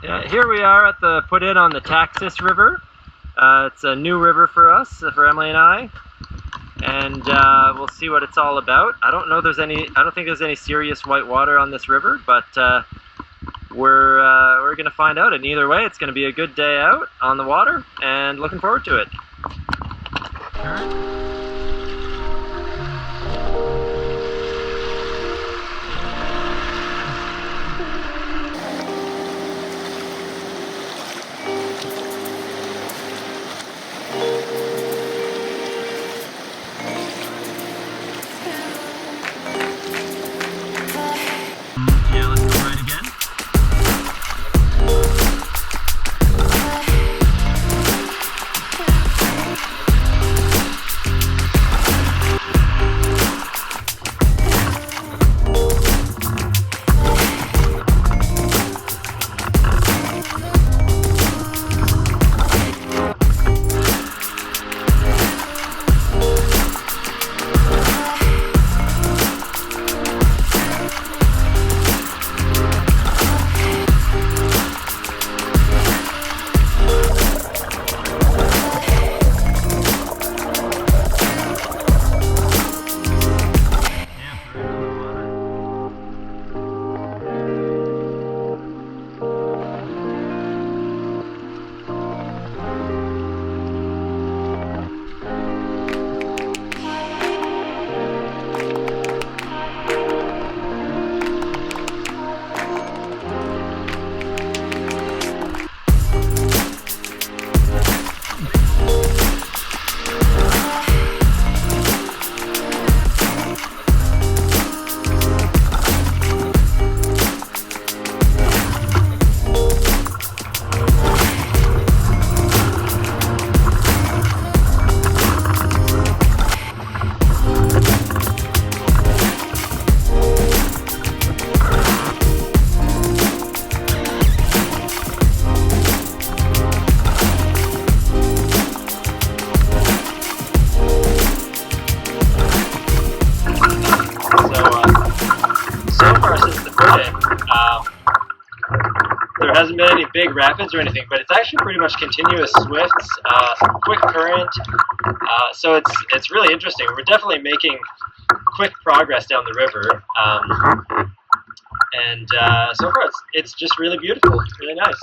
Yeah, here we are at the put in on the Taxis River. It's a new river for us, for Emily and I, and we'll see what it's all about. I don't think there's any serious white water on this river, but we're gonna find out. And either way, it's gonna be a good day out on the water, and looking forward to it. There hasn't been any big rapids or anything, but it's actually pretty much continuous swifts, quick current, so it's really interesting. We're definitely making quick progress down the river, and so far it's just really beautiful, really nice.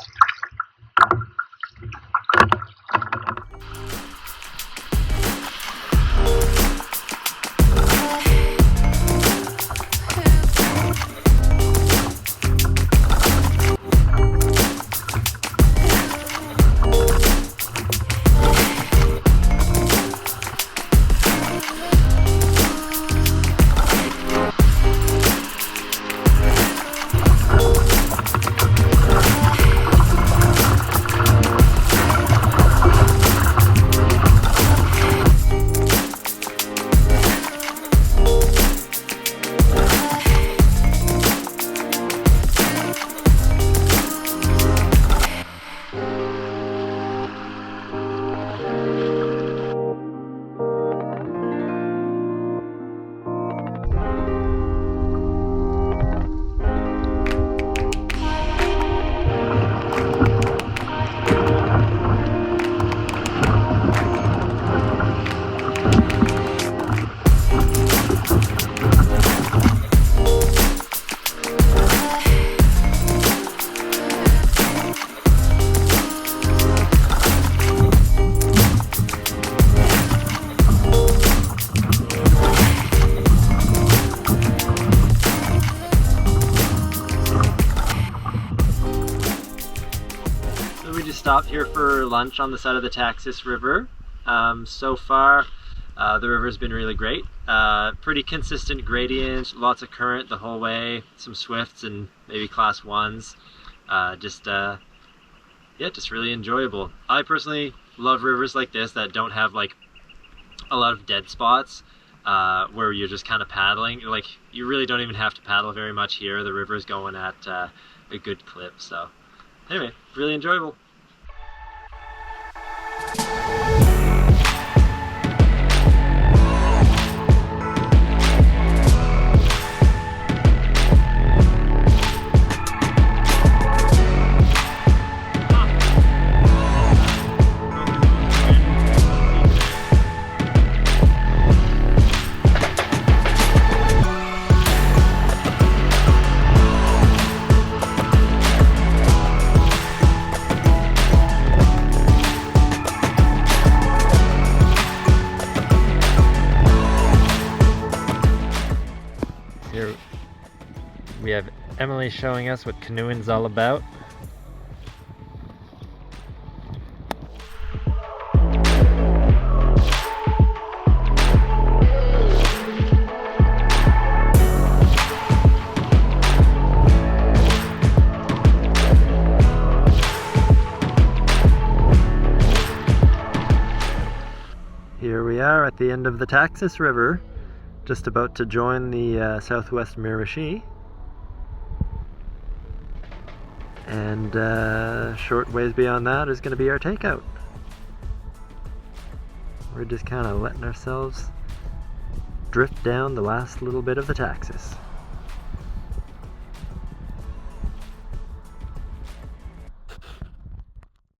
Stopped here for lunch on the side of the Taxis River. So far the river's been really great. Pretty consistent gradient, lots of current the whole way, some swifts and maybe class 1s. Just really enjoyable. I personally love rivers like this that don't have like a lot of dead spots, where you're just kind of paddling. Like, you really don't even have to paddle very much here. The river's going at a good clip. So anyway, really enjoyable. Here we have Emily showing us what canoeing's all about. Here we are at the end of the Taxis River, just about to join the southwest Miramichi. And short ways beyond that is going to be our takeout. We're just kind of letting ourselves drift down the last little bit of the Taxis.